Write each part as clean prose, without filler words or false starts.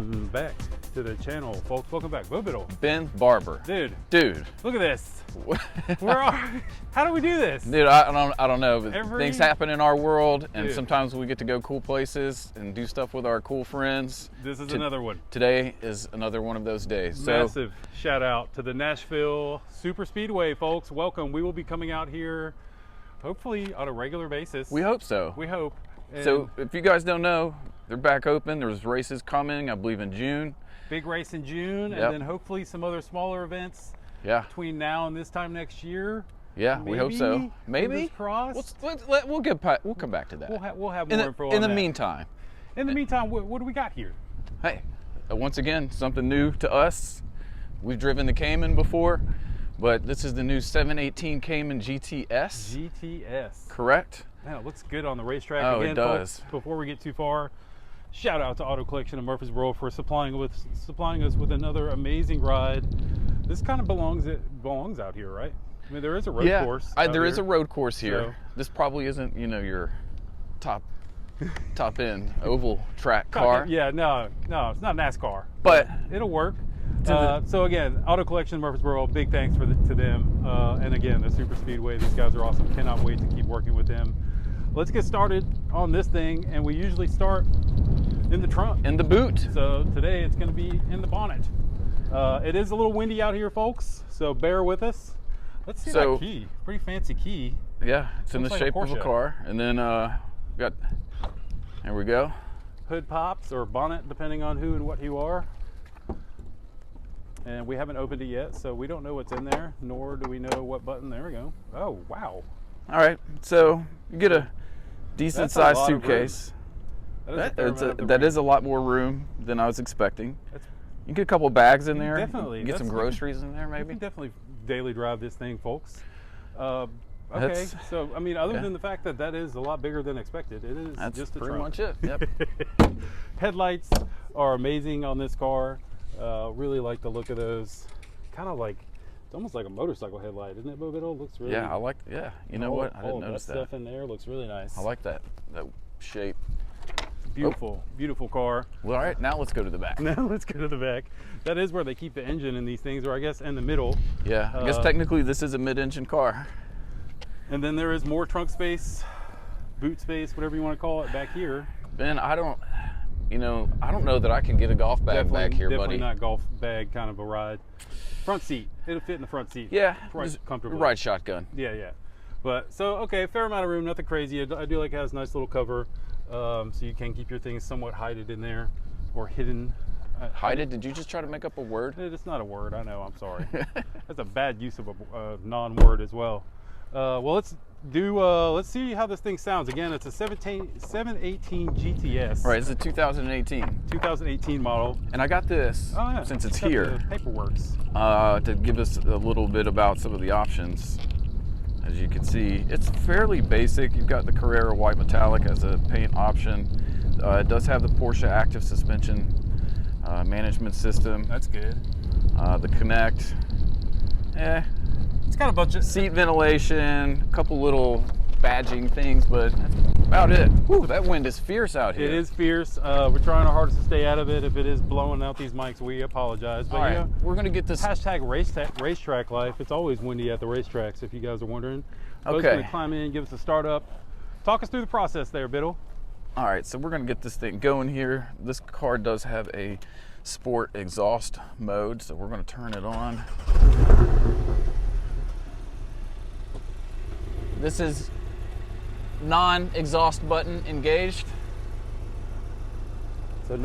Welcome back to the channel, folks. Welcome back. Bobital. Ben Barber. Dude, look at this. How do we do this? Dude, I don't know, but Every- things happen in our world, and Dude. sometimes we get to go cool places and do stuff with our cool friends. This is another one. Today is another one of those days. Massive shout out to the Nashville Super Speedway, folks. Welcome. We will be coming out here hopefully on a regular basis. We hope so. We hope. So if you guys don't know, they're back open. There's races coming, I believe, in June. Big race in June, and then hopefully some other smaller events between now and this time next year. Yeah, we hope so. Maybe. Crossed. We'll come back to that. We'll have more info on in the that. meantime. In the meantime, what do we got here? Hey, once again, something new to us. We've driven the Cayman before, but this is the new 718 Cayman GTS. GTS. Correct? Man, it looks good on the racetrack. Oh, again, it does. Folks, before we get too far, shout out to Auto Collection of Murfreesboro for supplying us with another amazing ride. This kind of belongs out here, right? I mean, there is a road course. There is a road course here. So, this probably isn't, your top end oval track car. Yeah, no, it's not NASCAR, but it'll work. So again, Auto Collection of Murfreesboro, big thanks to them. And again, the Super Speedway, these guys are awesome. Cannot wait to keep working with them. Let's get started on this thing, and we usually start in the trunk. In the boot. So today it's going to be in the bonnet. It is a little windy out here, folks, so bear with us. Let's see that key. Pretty fancy key. Yeah, it's in the shape of a car. And then there we go. Hood pops or bonnet, depending on who and what you are. And we haven't opened it yet, so we don't know what's in there, nor do we know what button. There we go. Oh, wow. All right, so you get a decent sized suitcase. That is a lot more room than I was expecting. You get a couple bags in there. Definitely. Get some groceries in there, maybe. You can definitely daily drive this thing, folks. Okay, so I mean, other than the fact that is a lot bigger than expected, it is just a pretty trunk. much it. Yep. Headlights are amazing on this car. Really like the look of those. Kind of like, it's almost like a motorcycle headlight, isn't it, Bobital? Looks really. Yeah, I like. Yeah, you know what? I didn't notice that stuff in there looks really nice. I like that shape. Beautiful, beautiful car. Well, all right, now let's go to the back. Now let's go to the back. That is where they keep the engine in these things, or I guess in the middle. Yeah, I guess technically this is a mid-engine car. And then there is more trunk space, boot space, whatever you want to call it, back here. Ben, I don't know that I can get a golf bag back here, definitely buddy. Not golf bag kind of a ride. Front seat, it'll fit in the front seat. Yeah, right, comfortably. Ride shotgun. Yeah. But so okay, fair amount of room, nothing crazy. I do like it has a nice little cover, so you can keep your things somewhat hided in there, or hidden. Hided? Did you just try to make up a word? It's not a word. I know. I'm sorry. That's a bad use of a non-word as well. Well, let's see how this thing sounds. Again, it's a 718 GTS. Right, it's a 2018. 2018 model. And I got this, since it's here, Paperworks. To give us a little bit about some of the options. As you can see, it's fairly basic. You've got the Carrera white metallic as a paint option. It does have the Porsche active suspension management system. That's good. The Connect. It's got a bunch of seat ventilation, a couple little badging things, but that's about it. Whew, that wind is fierce out here. It is fierce. We're trying our hardest to stay out of it. If it is blowing out these mics, we apologize. But all right, we're gonna get this hashtag racetrack life. It's always windy at the racetracks, if you guys are wondering. Okay. Bo's gonna climb in, give us a start up. Talk us through the process there, Biddle. All right, so we're gonna get this thing going here. This car does have a sport exhaust mode, so we're gonna turn it on. This is non-exhaust button engaged. So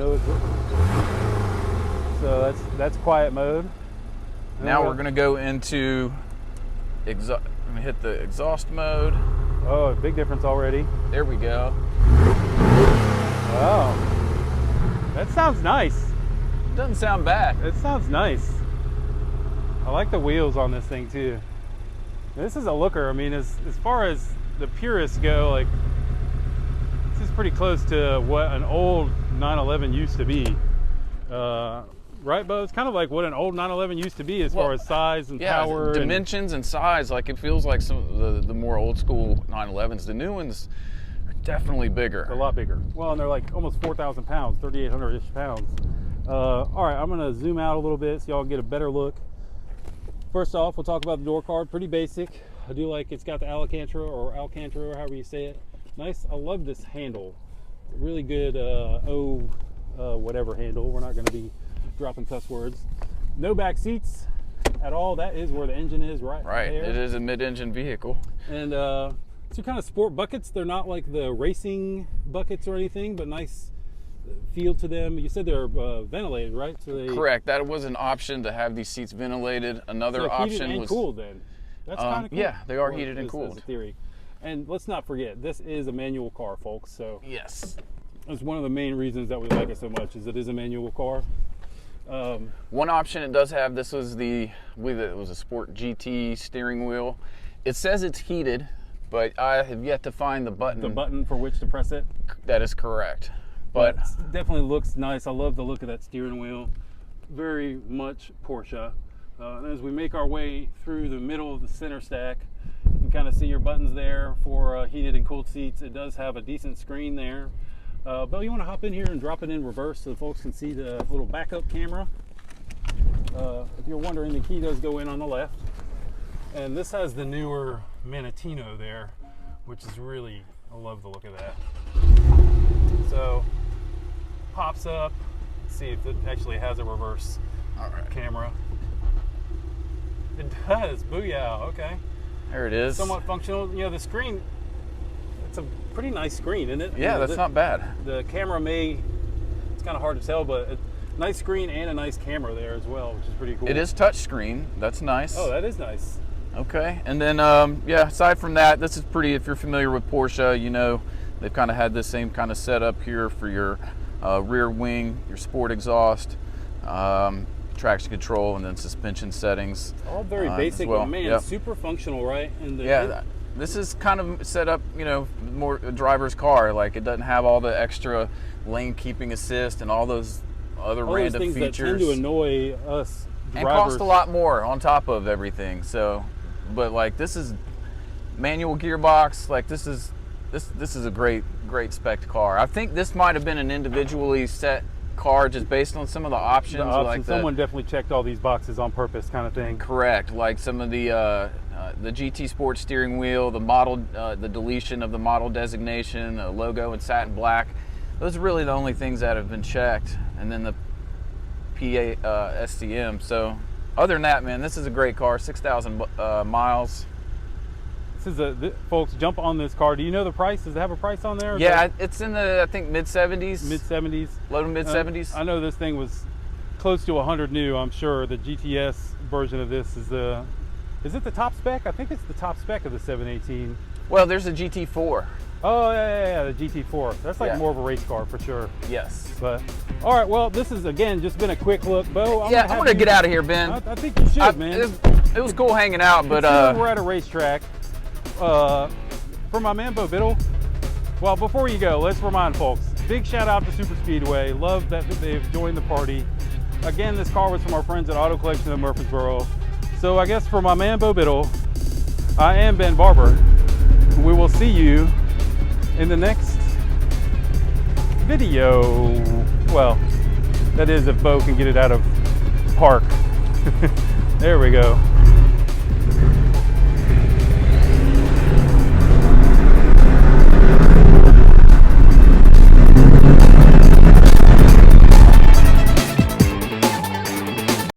that's quiet mode. Now we're gonna go into I'm gonna hit the exhaust mode. Oh, big difference already. There we go. Oh, that sounds nice. Doesn't sound bad. It sounds nice. I like the wheels on this thing too. This is a looker. I mean, as far as the purists go, like, this is pretty close to what an old 911 used to be. Right, Bo? It's kind of like what an old 911 used to be as far as size and power. Dimensions and size. Like, it feels like some of the more old school 911s. The new ones are definitely bigger. They're a lot bigger. Well, and they're like almost 4,000 pounds, 3,800-ish pounds. All right, I'm gonna zoom out a little bit so y'all get a better look. First off, we'll talk about the door card. Pretty basic. I do like it's got the Alcantara or Alcantara, or however you say it. Nice. I love this handle. Really good whatever handle. We're not going to be dropping cuss words. No back seats at all. That is where the engine is, right there. It is a mid-engine vehicle. And so kind of sport buckets. They're not like the racing buckets or anything, but nice feel to them. You said they're ventilated, right? So they, correct. That was an option to have these seats ventilated. Another so option heated and was cooled. Then that's kind of cool. Yeah, they are heated and cooled. As a theory. And let's not forget, this is a manual car, folks. So yes, that's one of the main reasons that we like it so much. Is it is a manual car. One option it does have. This was I believe it was a Sport GT steering wheel. It says it's heated, but I have yet to find the button. The button for which to press it. That is correct. But it definitely looks nice. I love the look of that steering wheel. Very much Porsche. And as we make our way through the middle of the center stack, you can kind of see your buttons there for heated and cooled seats. It does have a decent screen there. Bill, you want to hop in here and drop it in reverse so the folks can see the little backup camera? If you're wondering, the key does go in on the left. And this has the newer Manatino there, which is really, I love the look of that. So, pops up. Let's see if it actually has a reverse camera. It does. Booyah. Okay. There it is. Somewhat functional. You know, the screen, it's a pretty nice screen, isn't it? Yeah, you know, that's not bad. The camera it's kind of hard to tell, but nice screen and a nice camera there as well, which is pretty cool. It is touchscreen. That's nice. Oh, that is nice. Okay. And then, yeah, aside from that, this is pretty, if you're familiar with Porsche, you know, they've kind of had the same kind of setup here for your rear wing, your sport exhaust, traction control, and then suspension settings. All very basic, well. but man, super functional, right? And this is kind of set up, you know, more a driver's car. Like, it doesn't have all the extra lane keeping assist and all those other random things features. That tend to annoy us drivers. And cost a lot more on top of everything. So, but like, this is manual gearbox. Like, this is a great spec car. I think this might have been an individually set car just based on some of the options. Like someone definitely checked all these boxes on purpose, kind of thing. Correct. Like some of the GT Sport steering wheel, the model, the deletion of the model designation, the logo in satin black. Those are really the only things that have been checked. And then the PA SCM. So other than that, man, this is a great car. 6,000 miles. Folks, jump on this car. Do you know the price? Does it have a price on there? Yeah, it's in the, I think, mid-70s. Mid-70s. Low to mid-70s. I know this thing was close to 100 new, I'm sure. The GTS version of this is it the top spec? I think it's the top spec of the 718. Well, there's a GT4. Oh, yeah, the GT4. That's like more of a race car for sure. Yes. But, all right, well, this has, again, just been a quick look. Bo, I'm going to get out of here, Ben. I think you should, man. It was cool hanging out, but... we're at a racetrack. For my man Bo Biddle, well, before you go, let's remind folks, big shout out to Super Speedway. Love that they've joined the party. Again, this car was from our friends at Auto Collection of Murfreesboro. So I guess for my man Bo Biddle, I am Ben Barber. We will see you in the next video. Well, that is if Bo can get it out of park. There we go.